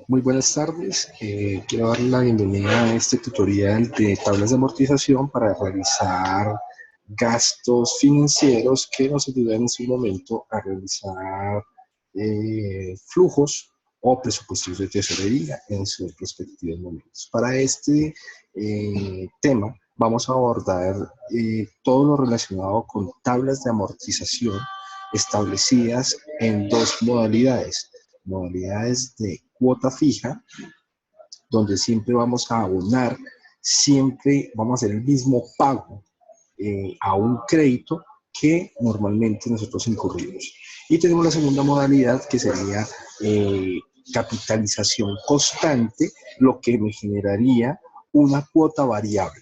Muy buenas tardes. Quiero darle la bienvenida a este tutorial de tablas de amortización para realizar gastos financieros que nos ayudan en su momento a realizar flujos o presupuestos de tesorería en sus respectivos momentos. Para este tema vamos a abordar todo lo relacionado con tablas de amortización establecidas en dos modalidades de cuota fija, donde siempre vamos a abonar, siempre vamos a hacer el mismo pago a un crédito que normalmente nosotros incurrimos. Y tenemos la segunda modalidad que sería capitalización constante, lo que me generaría una cuota variable.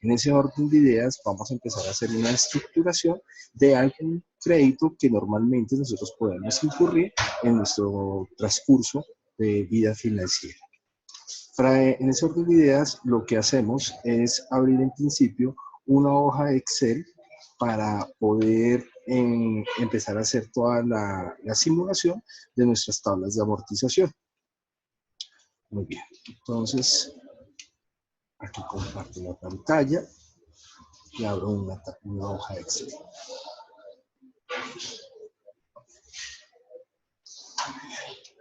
En ese orden de ideas vamos a empezar a hacer una estructuración de algún crédito que normalmente nosotros podemos incurrir en nuestro transcurso de vida financiera. En ese orden de ideas, lo que hacemos es abrir en principio una hoja de Excel para poder empezar a hacer toda la simulación de nuestras tablas de amortización. Muy bien, entonces aquí comparto la pantalla y abro una hoja de Excel.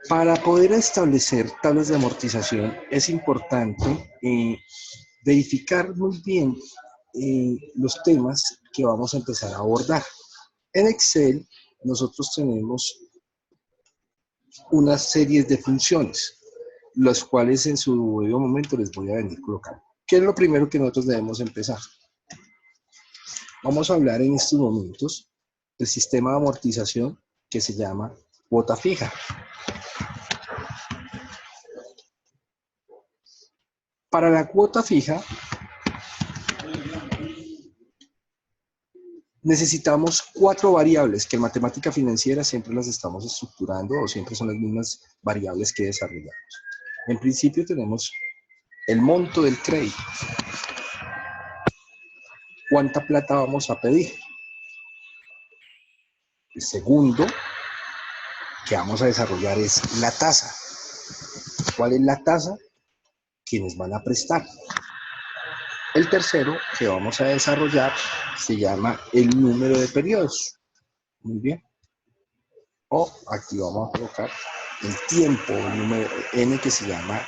Para poder establecer tablas de amortización es importante verificar muy bien los temas que vamos a empezar a abordar. En Excel nosotros tenemos unas series de funciones, las cuales en su debido momento les voy a venir colocando. ¿Qué es lo primero que nosotros debemos empezar? Vamos a hablar en estos momentos del sistema de amortización que se llama cuota fija. Para la cuota fija necesitamos 4 variables que en matemática financiera siempre las estamos estructurando o siempre son las mismas variables que desarrollamos. En principio tenemos el monto del crédito. ¿Cuánta plata vamos a pedir? El segundo que vamos a desarrollar es la tasa. ¿Cuál es la tasa? Quienes van a prestar. El tercero que vamos a desarrollar se llama el número de periodos. Muy bien. O aquí vamos a colocar el tiempo, el número n que se llama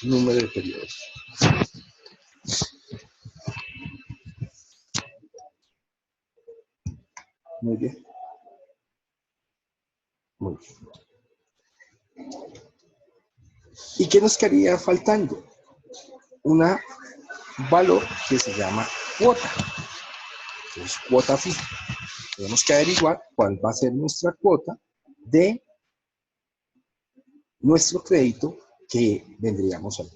número de periodos. Muy bien. Muy bien. ¿Y qué nos quedaría faltando? Un valor que se llama cuota. Entonces, cuota fija. Tenemos que averiguar cuál va a ser nuestra cuota de nuestro crédito que vendríamos a dar.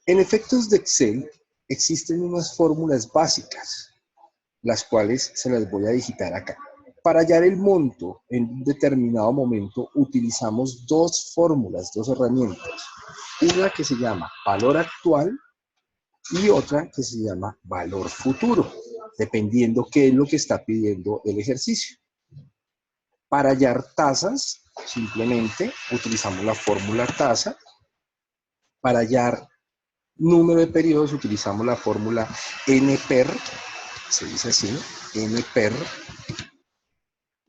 En efectos de Excel existen unas fórmulas básicas, las cuales se las voy a digitar acá. Para hallar el monto en un determinado momento utilizamos dos fórmulas, dos herramientas. Una que se llama valor actual y otra que se llama valor futuro, dependiendo qué es lo que está pidiendo el ejercicio. Para hallar tasas, simplemente utilizamos la fórmula tasa. Para hallar número de periodos utilizamos la fórmula NPER, se dice así, NPER.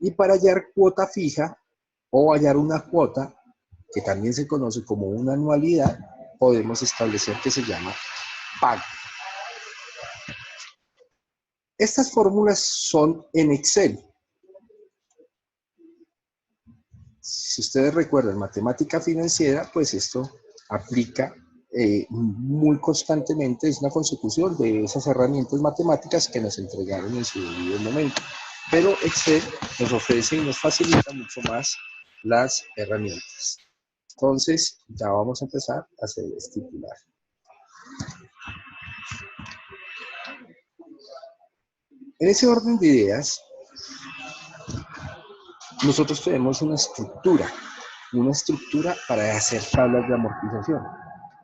Y para hallar cuota fija o hallar una cuota, que también se conoce como una anualidad, podemos establecer que se llama pago. Estas fórmulas son en Excel. Si ustedes recuerdan matemática financiera, pues esto aplica muy constantemente, es una consecución de esas herramientas matemáticas que nos entregaron en su debido momento. Pero Excel nos ofrece y nos facilita mucho más las herramientas. Entonces, ya vamos a empezar a hacer estipular. En ese orden de ideas, nosotros tenemos una estructura para hacer tablas de amortización.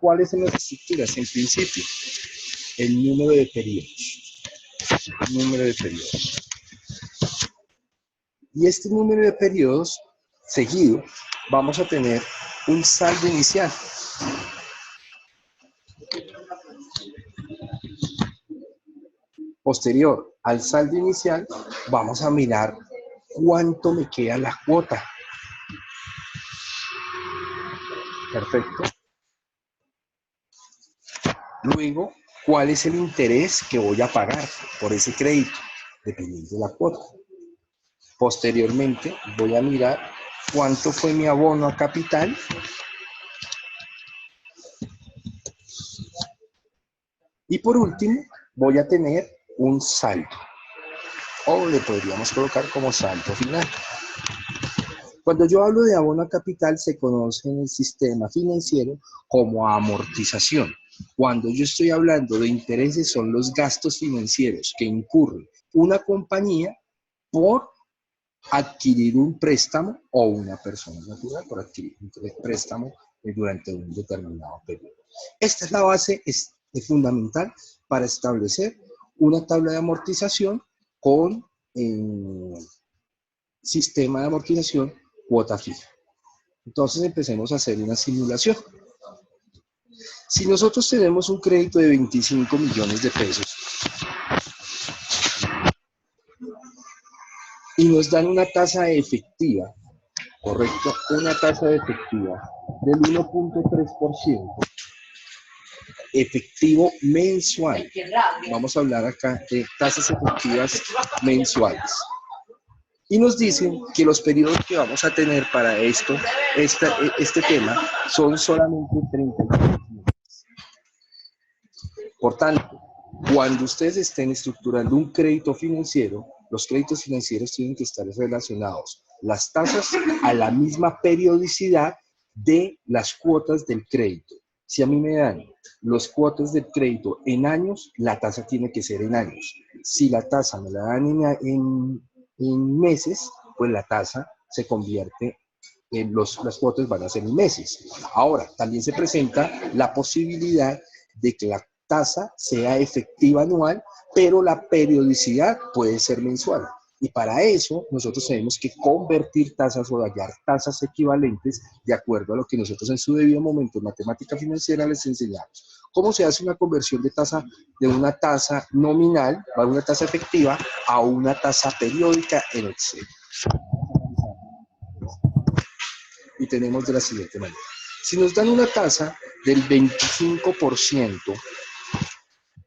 ¿Cuáles son las estructuras? En principio, el número de periodos. Y este número de periodos seguido vamos a tener un saldo inicial. Posterior al saldo inicial, vamos a mirar cuánto me queda la cuota. Perfecto. Luego, ¿cuál es el interés que voy a pagar por ese crédito? Dependiendo de la cuota. Posteriormente, voy a mirar cuánto fue mi abono a capital. Y por último, voy a tener un saldo. O le podríamos colocar como saldo final. Cuando yo hablo de abono a capital, se conoce en el sistema financiero como amortización. Cuando yo estoy hablando de intereses, son los gastos financieros que incurre una compañía por adquirir un préstamo o una persona natural por adquirir un préstamo durante un determinado periodo. Esta es la base fundamental para establecer una tabla de amortización con sistema de amortización cuota fija. Entonces empecemos a hacer una simulación. Si nosotros tenemos un crédito de 25 millones de pesos y nos dan una tasa efectiva, correcto, una tasa efectiva del 1.3%, efectivo mensual. Vamos a hablar acá de tasas efectivas mensuales. Y nos dicen que los periodos que vamos a tener para esto, este tema, son solamente 30 meses. Por tanto, cuando ustedes estén estructurando un crédito financiero, los créditos financieros tienen que estar relacionados las tasas a la misma periodicidad de las cuotas del crédito. Si a mí me dan los cuotas del crédito en años, la tasa tiene que ser en años. Si la tasa me la dan en meses, pues la tasa se convierte en las cuotas van a ser en meses. Ahora, también se presenta la posibilidad de que la tasa sea efectiva anual, pero la periodicidad puede ser mensual. Y para eso nosotros tenemos que convertir tasas o hallar tasas equivalentes de acuerdo a lo que nosotros en su debido momento en matemática financiera les enseñamos. ¿Cómo se hace una conversión de tasa de una tasa nominal a una tasa efectiva a una tasa periódica en Excel? Y tenemos de la siguiente manera. Si nos dan una tasa del 25%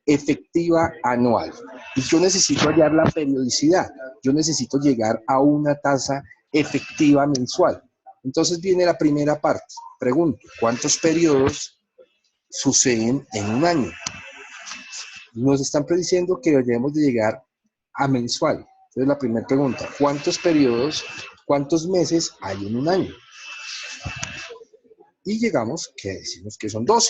efectiva anual y yo necesito hallar la periodicidad, yo necesito llegar a una tasa efectiva mensual. Entonces viene la primera parte. Pregunto, ¿cuántos periodos suceden en un año? Nos están prediciendo que debemos de llegar a mensual. Entonces la primera pregunta, ¿cuántos periodos, cuántos meses hay en un año? Y llegamos, que decimos que son 12.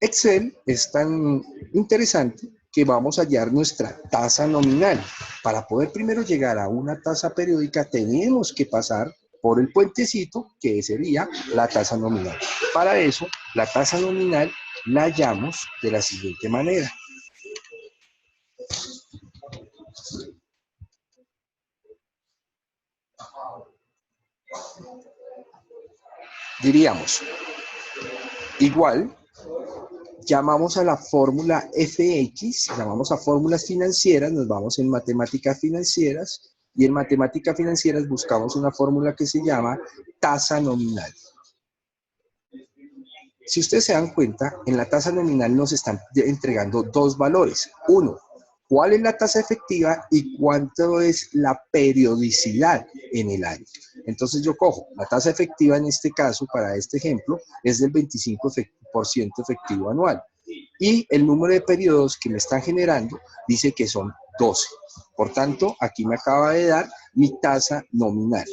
Excel es tan interesante que vamos a hallar nuestra tasa nominal. Para poder primero llegar a una tasa periódica, tenemos que pasar por el puentecito, que sería la tasa nominal. Para eso, la tasa nominal la hallamos de la siguiente manera. Diríamos, igual, llamamos a la fórmula FX, llamamos a fórmulas financieras, nos vamos en matemáticas financieras, y en matemáticas financieras buscamos una fórmula que se llama tasa nominal. Si ustedes se dan cuenta, en la tasa nominal nos están entregando dos valores. Uno, ¿cuál es la tasa efectiva y cuánto es la periodicidad en el año? Entonces yo cojo la tasa efectiva en este caso, para este ejemplo, es del 25% efectivo anual. Y el número de periodos que me están generando dice que son 12. Por tanto, aquí me acaba de dar mi tasa nominal.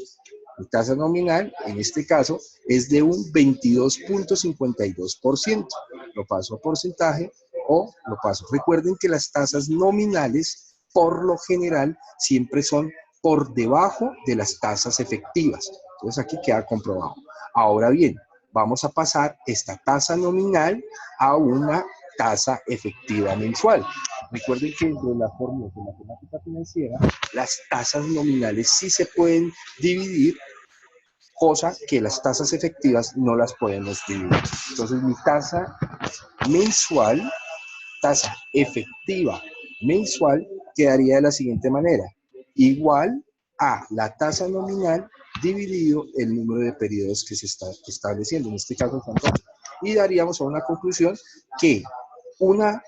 Mi tasa nominal, en este caso, es de un 22.52%. Lo paso a porcentaje o lo paso. Recuerden que las tasas nominales, por lo general, siempre son por debajo de las tasas efectivas. Entonces, aquí queda comprobado. Ahora bien, vamos a pasar esta tasa nominal a una tasa efectiva mensual. Recuerden que dentro de la fórmula de matemática financiera, las tasas nominales sí se pueden dividir cosa que las tasas efectivas no las podemos dividir. Entonces mi tasa mensual, tasa efectiva mensual, quedaría de la siguiente manera: igual a la tasa nominal dividido el número de periodos que se está estableciendo, en este caso son 2. Y daríamos a una conclusión que una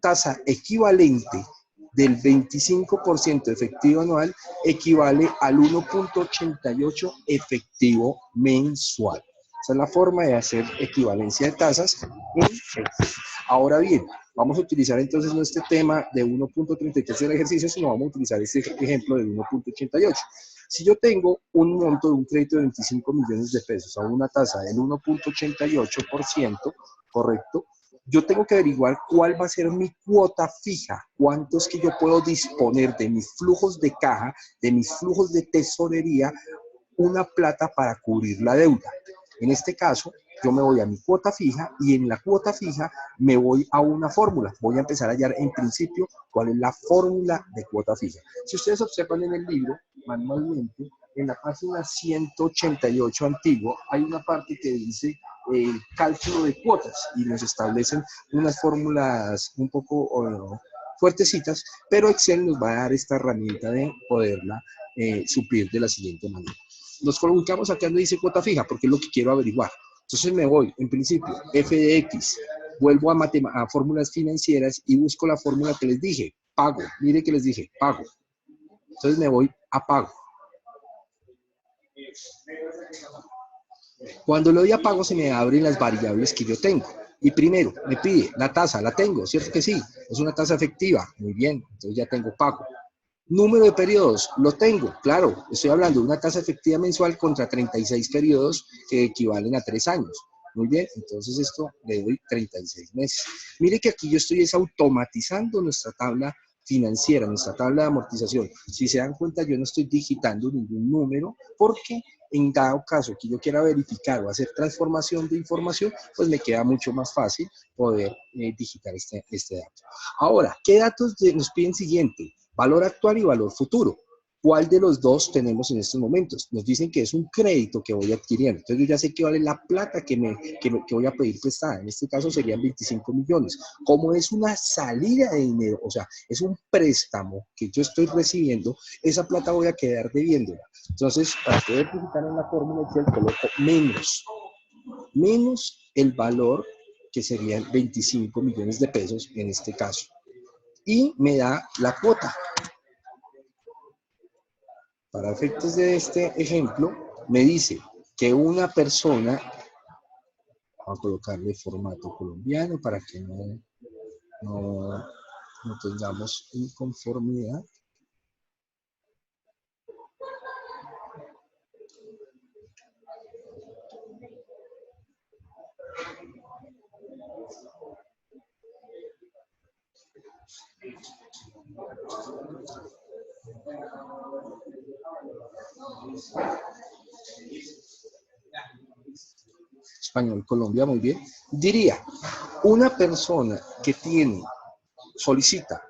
tasa equivalente del 25% efectivo anual equivale al 1.88 efectivo mensual. Esa es la forma de hacer equivalencia de tasas en Excel. Ahora bien, vamos a utilizar entonces no este tema de 1.33 del ejercicio, sino vamos a utilizar este ejemplo de 1.88. Si yo tengo un monto de un crédito de 25 millones de pesos a una tasa del 1.88%, ¿correcto? Yo tengo que averiguar cuál va a ser mi cuota fija, cuánto es que yo puedo disponer de mis flujos de caja, de mis flujos de tesorería, una plata para cubrir la deuda. En este caso, yo me voy a mi cuota fija y en la cuota fija me voy a una fórmula. Voy a empezar a hallar en principio cuál es la fórmula de cuota fija. Si ustedes observan en el libro, manualmente, en la página 188 antiguo, hay una parte que dice cálculo de cuotas y nos establecen unas fórmulas un poco fuertecitas, pero Excel nos va a dar esta herramienta de poderla suplir de la siguiente manera. Nos colocamos acá donde dice cuota fija porque es lo que quiero averiguar. Entonces me voy, en principio, f de x, vuelvo a fórmulas financieras y busco la fórmula que les dije, pago. Mire que les dije, pago. Entonces me voy a pago. Cuando le doy a pago se me abren las variables que yo tengo. Y primero me pide la tasa, la tengo, ¿cierto que sí? Es una tasa efectiva, muy bien, entonces ya tengo pago. Número de periodos, lo tengo, claro, estoy hablando de una tasa efectiva mensual contra 36 periodos que equivalen a 3 años. Muy bien, entonces esto le doy 36 meses. Mire que aquí yo estoy automatizando nuestra tabla financiera, nuestra tabla de amortización. Si se dan cuenta, yo no estoy digitando ningún número porque en dado caso que yo quiera verificar o hacer transformación de información, pues me queda mucho más fácil poder digitar este dato. Ahora, ¿qué datos nos piden siguiente? Valor actual y valor futuro. ¿Cuál de los dos tenemos en estos momentos? Nos dicen que es un crédito que voy adquiriendo. Entonces yo ya sé que vale la plata que voy a pedir prestada. En este caso serían 25 millones. Como es una salida de dinero, o sea, es un préstamo que yo estoy recibiendo, esa plata voy a quedar debiéndola. Entonces, para poder digitar en la fórmula Excel, coloco menos el valor que serían 25 millones de pesos en este caso. Y me da la cuota. Para efectos de este ejemplo, me dice que una persona, vamos a colocarle formato colombiano para que no tengamos inconformidad. Español, Colombia, muy bien. Diría, una persona que solicita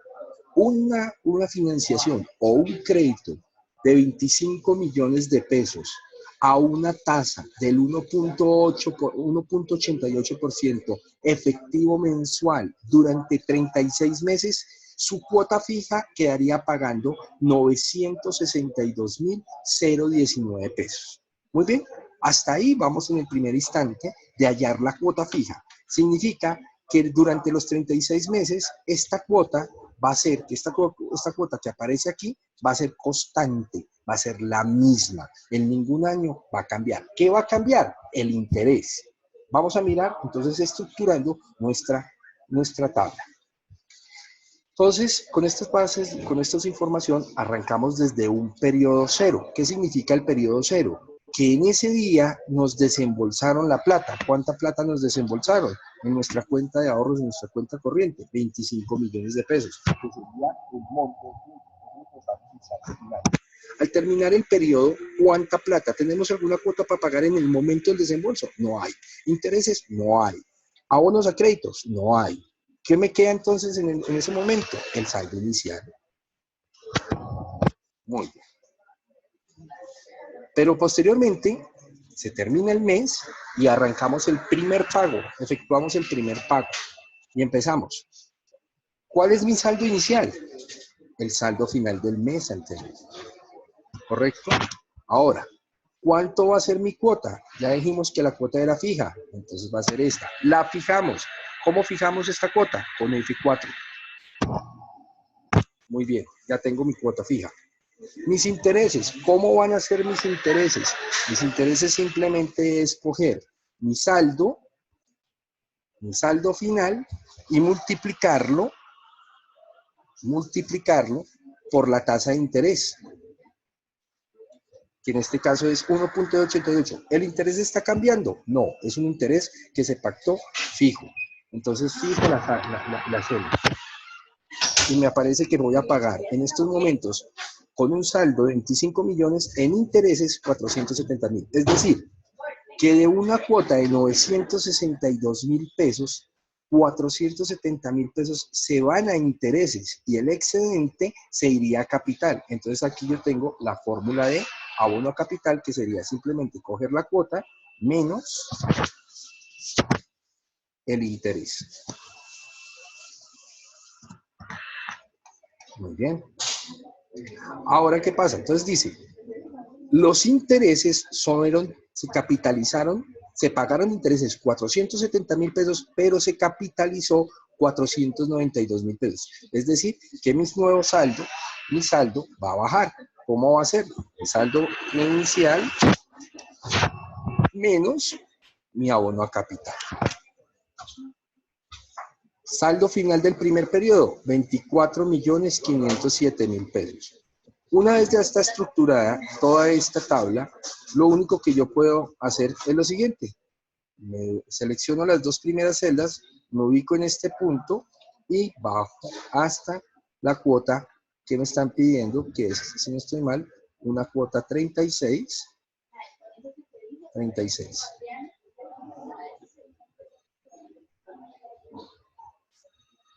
una financiación o un crédito de 25 millones de pesos a una tasa del 1.88% efectivo mensual durante 36 meses, su cuota fija quedaría pagando 962.019 pesos. Muy bien, hasta ahí vamos en el primer instante de hallar la cuota fija. Significa que durante los 36 meses esta cuota va a ser que esta cuota que aparece aquí va a ser constante, va a ser la misma. En ningún año va a cambiar. ¿Qué va a cambiar? El interés. Vamos a mirar entonces estructurando nuestra tabla. Entonces, con estas bases, con esta información, arrancamos desde un periodo cero. ¿Qué significa el periodo cero? Que en ese día nos desembolsaron la plata. ¿Cuánta plata nos desembolsaron? En nuestra cuenta de ahorros, en nuestra cuenta corriente, 25 millones de pesos. Que sería el monto al terminar el periodo, ¿cuánta plata? ¿Tenemos alguna cuota para pagar en el momento del desembolso? No hay. ¿Intereses? No hay. ¿Abonos a créditos? No hay. ¿Qué me queda entonces en ese momento? El saldo inicial. Muy bien. Pero posteriormente Se termina el mes y arrancamos el primer pago, efectuamos el primer pago y empezamos. ¿Cuál es mi saldo inicial? El saldo final del mes anterior. ¿Correcto? Ahora, ¿cuánto va a ser mi cuota? Ya dijimos que la cuota era fija, entonces va a ser esta. La fijamos. ¿Cómo fijamos esta cuota? Con F4. Muy bien, ya tengo mi cuota fija. Mis intereses, ¿cómo van a ser mis intereses? Mis intereses simplemente es coger mi saldo final y multiplicarlo por la tasa de interés, que en este caso es 1.88. ¿El interés está cambiando? No, es un interés que se pactó fijo. Entonces fijo la celda. Y me aparece que voy a pagar en estos momentos con un saldo de 25 millones en intereses 470.000. Es decir, que de una cuota de 962.000 pesos, 470.000 pesos se van a intereses y el excedente se iría a capital. Entonces aquí yo tengo la fórmula de abono a capital, que sería simplemente coger la cuota menos el interés. Muy bien. Ahora, ¿qué pasa? Entonces dice, los intereses se capitalizaron, se pagaron intereses 470.000 pesos, pero se capitalizó 492.000 pesos. Es decir, que mi saldo va a bajar. ¿Cómo va a ser? El saldo inicial menos mi abono a capital. Saldo final del primer periodo, 24.507.000 pesos. Una vez ya está estructurada toda esta tabla, lo único que yo puedo hacer es lo siguiente. Me selecciono las dos primeras celdas, me ubico en este punto y bajo hasta la cuota que me están pidiendo, que es, si no estoy mal, una cuota 36.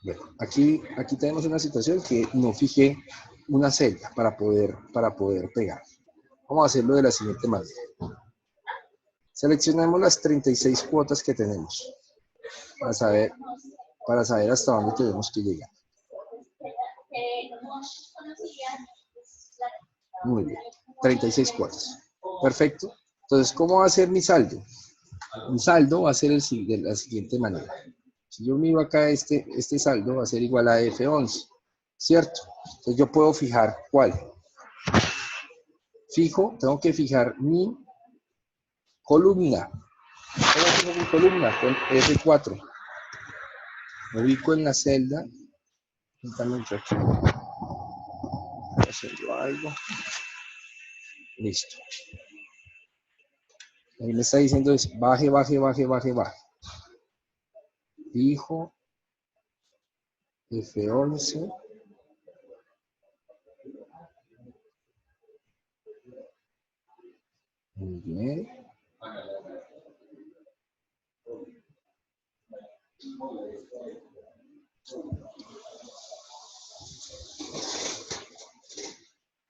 Bueno, aquí tenemos una situación que no fijé una celda para poder pegar. Vamos a hacerlo de la siguiente manera. Seleccionamos las 36 cuotas que tenemos para saber hasta dónde tenemos que llegar. Muy bien, 36 cuotas. Perfecto. Entonces, ¿cómo va a ser mi saldo? Mi saldo va a ser de la siguiente manera. Si yo miro acá, este saldo va a ser igual a F11, ¿cierto? Entonces yo puedo fijar ¿cuál? Tengo que fijar mi columna. ¿Cómo fijo mi columna? Con F4. Me ubico en la celda. Juntamente aquí. Voy a hacerlo algo. Listo. Ahí me está diciendo es baje. Fijo. F11. Muy bien.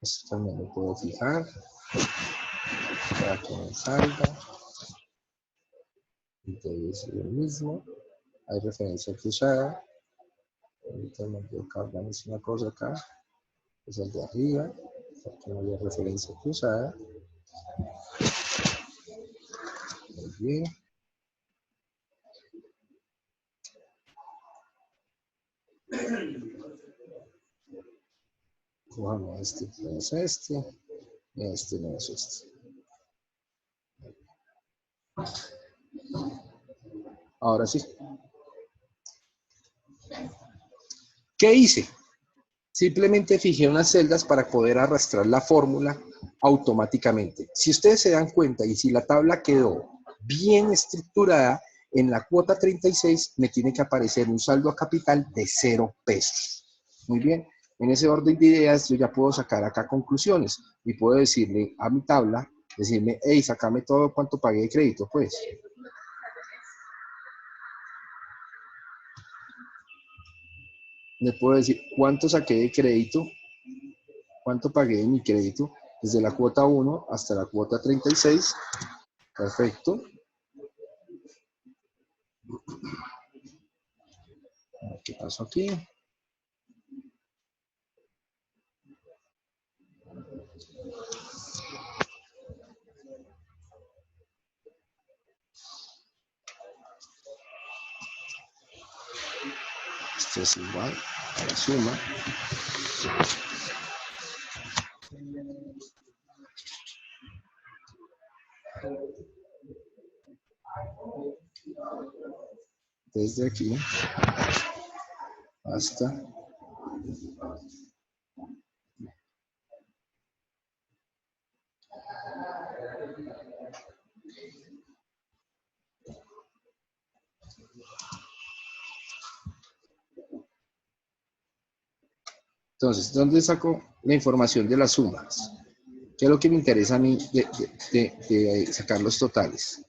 Esto también lo puedo fijar para que me salga. Entonces lo mismo. Hay referencia cruzada. Ahorita me voy a organizar una cosa acá. Es el de arriba. Aquí no hay referencia cruzada. Muy bien. Cojamos este menos este menos este. Ahora sí. ¿Qué hice? Simplemente fijé unas celdas para poder arrastrar la fórmula automáticamente. Si ustedes se dan cuenta y si la tabla quedó bien estructurada, en la cuota 36 me tiene que aparecer un saldo a capital de 0 pesos. Muy bien. En ese orden de ideas yo ya puedo sacar acá conclusiones y puedo decirle a mi tabla, decirme, hey, sacame todo cuánto pagué de crédito, pues. Le puedo decir cuánto saqué de crédito, cuánto pagué de mi crédito, desde la cuota 1 hasta la cuota 36, Perfecto. ¿Qué pasó aquí? Esto es igual a la suma. Desde aquí hasta entonces, ¿dónde saco la información de las sumas? ¿Qué es lo que me interesa a mí de sacar los totales?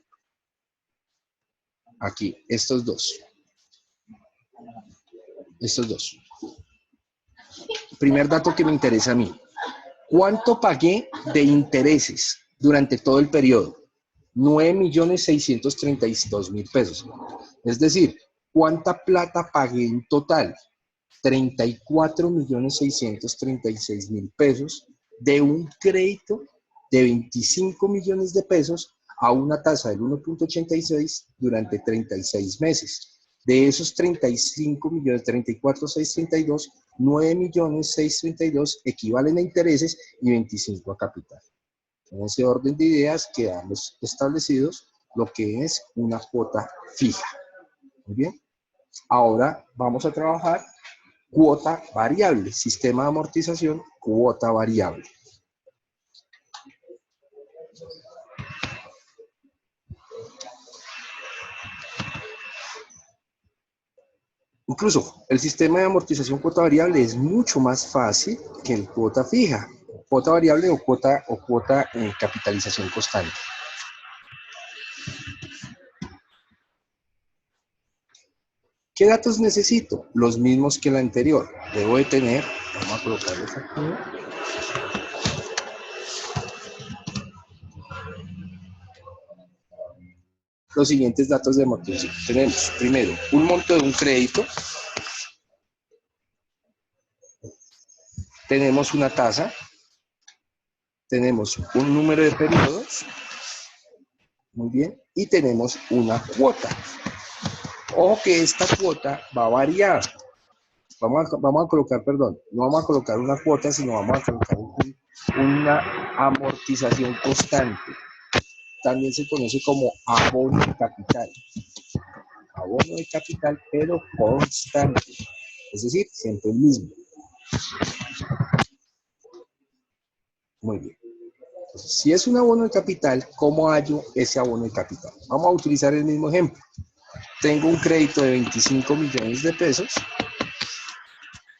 Aquí, estos dos. Estos dos. Primer dato que me interesa a mí. ¿Cuánto pagué de intereses durante todo el periodo? 9.632.000 pesos. Es decir, ¿cuánta plata pagué en total? 34.636.000 pesos de un crédito de 25 millones de pesos a una tasa del 1.86 durante 36 meses. De esos 35 millones, 34.632, 9.632 equivalen a intereses y 25 a capital. En ese orden de ideas quedamos establecidos lo que es una cuota fija. Muy bien. Ahora vamos a trabajar cuota variable, sistema de amortización, cuota variable. Incluso el sistema de amortización cuota variable es mucho más fácil que el cuota fija, cuota variable o cuota capitalización constante. ¿Qué datos necesito? Los mismos que la anterior. Debo de tener, vamos a colocarlos aquí. Los siguientes datos de amortización. Tenemos primero un monto de un crédito. Tenemos una tasa. Tenemos un número de periodos. Muy bien. Y tenemos una cuota. Ojo que esta cuota va a variar. Vamos a colocar, perdón, no vamos a colocar una cuota, sino vamos a colocar una amortización constante. También se conoce como abono de capital. Abono de capital, pero constante. Es decir, siempre el mismo. Muy bien. Entonces, si es un abono de capital, ¿cómo hallo ese abono de capital? Vamos a utilizar el mismo ejemplo. Tengo un crédito de 25 millones de pesos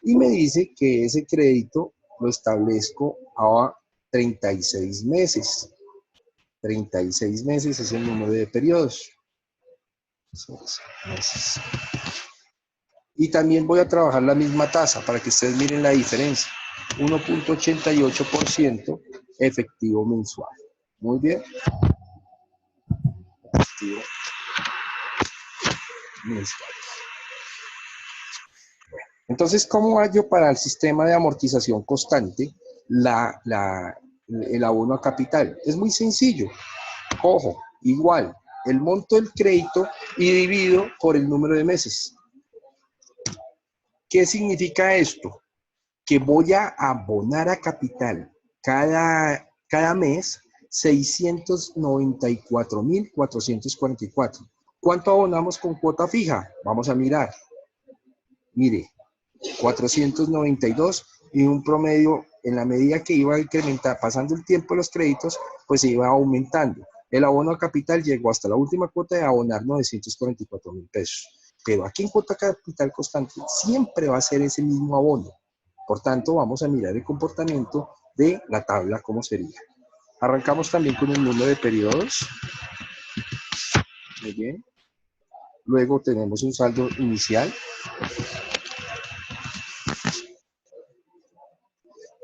y me dice que ese crédito lo establezco a 36 meses. 36 meses es el número de periodos. Meses. Y también voy a trabajar la misma tasa para que ustedes miren la diferencia. 1.88% efectivo mensual. Muy bien. Efectivo mensual. Entonces, ¿cómo hallo para el sistema de amortización constante el abono a capital? Es muy sencillo. Ojo, igual, el monto del crédito y divido por el número de meses. ¿Qué significa esto? Que voy a abonar a capital cada mes 694.444. ¿Cuánto abonamos con cuota fija? Vamos a mirar. Mire, 492 y un promedio en la medida que iba a incrementar, pasando el tiempo de los créditos, pues se iba aumentando. El abono a capital llegó hasta la última cuota de abonar 944.000 pesos. Pero aquí en cuota capital constante siempre va a ser ese mismo abono. Por tanto, vamos a mirar el comportamiento de la tabla, cómo sería. Arrancamos también con el número de periodos. Muy bien. Luego tenemos un saldo inicial.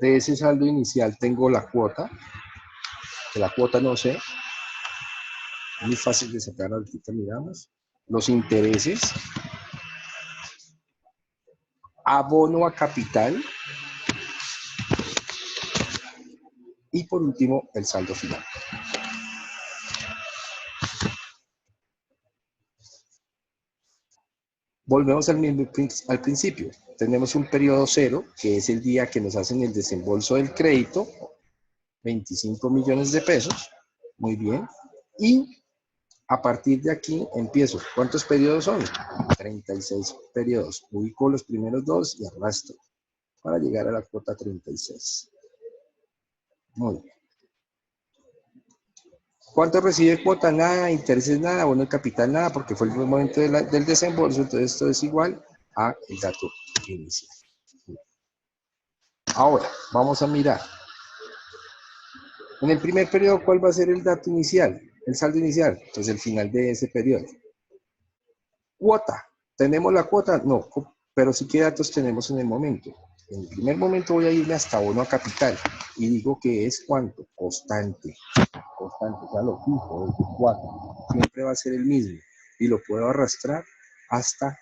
De ese saldo inicial tengo la cuota, que la cuota no sé. Muy fácil de sacar, ahorita miramos. Los intereses, abono a capital y por último el saldo final. Volvemos al principio. Tenemos un periodo cero, que es el día que nos hacen el desembolso del crédito, 25 millones de pesos. Muy bien. Y a partir de aquí empiezo. ¿Cuántos periodos son? 36 periodos. Ubico los primeros dos y arrastro para llegar a la cuota 36. Muy bien. ¿Cuánto recibe cuota? Nada, intereses nada, bono de capital nada, porque fue el momento del desembolso, entonces esto es igual a el dato inicial. Ahora, vamos a mirar. En el primer periodo, ¿cuál va a ser el dato inicial? El saldo inicial, pues el final de ese periodo. Cuota. ¿Tenemos la cuota? No, pero sí qué datos tenemos en el momento. En el primer momento voy a irme hasta bono a capital y digo que es ¿cuánto? Constante. Constante, ya lo fijo, es de 4. Siempre va a ser el mismo y lo puedo arrastrar hasta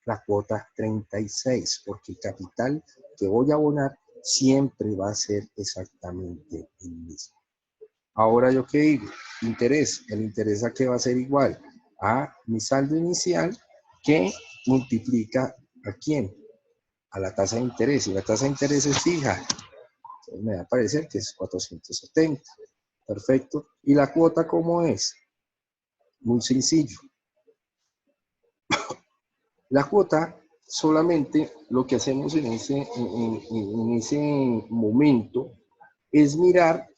la cuota 36, porque el capital que voy a abonar siempre va a ser exactamente el mismo. Ahora yo qué digo, interés, el interés a qué va a ser igual a mi saldo inicial que multiplica ¿a quién? A la tasa de interés, y la tasa de interés es fija, entonces me va a parecer que es 470. Perfecto. ¿Y la cuota cómo es? Muy sencillo. La cuota solamente lo que hacemos en ese momento es mirar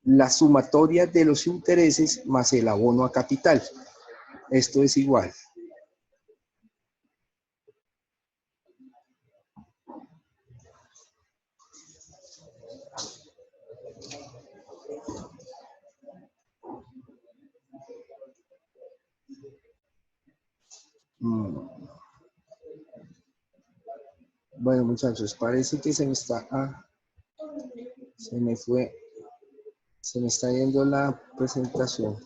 la sumatoria de los intereses más el abono a capital. Esto es igual. Bueno, muchachos, parece que se me está... se me fue... Se me está yendo la presentación.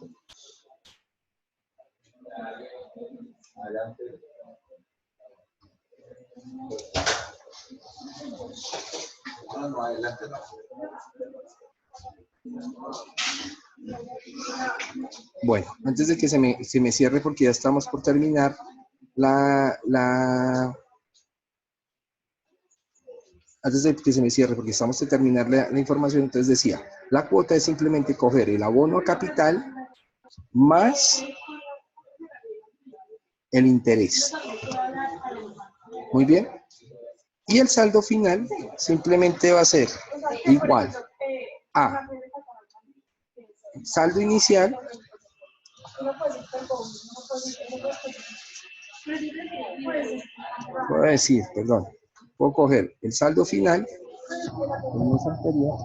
No, adelante no. Bueno, antes de que se me cierre, porque ya estamos por terminar, antes de que se me cierre, porque estamos de terminar la información, entonces decía, la cuota es simplemente coger el abono a capital más el interés. Muy bien. Y el saldo final simplemente va a ser igual a saldo inicial puedo decir, perdón, puedo coger el saldo final el mes anterior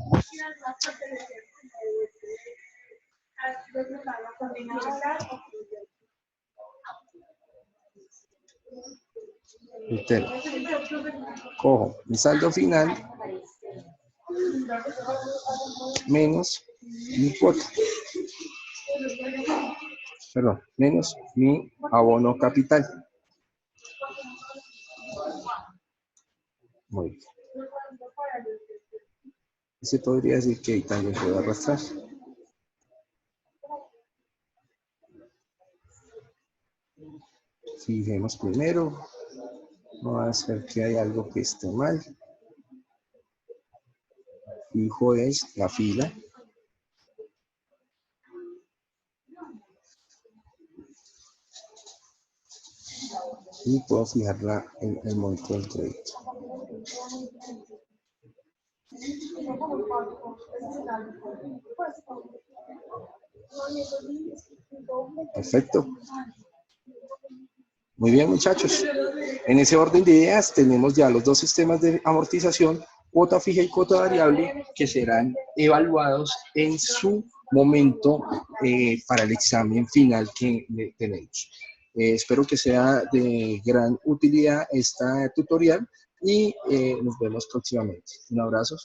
entero. Cojo mi saldo final menos mi cuota. Perdón, menos mi abono capital. Muy bien. Y se podría decir que ahí también puedo arrastrar. Fijemos primero. No va a ser que hay algo que esté mal. Fijo es la fila. Y puedo fijarla en el monto del crédito. Perfecto. Muy bien, muchachos. En ese orden de ideas tenemos ya los dos sistemas de amortización, cuota fija y cuota variable, que serán evaluados en su momento para el examen final que tenemos. Espero que sea de gran utilidad esta tutorial y nos vemos próximamente. Un abrazo.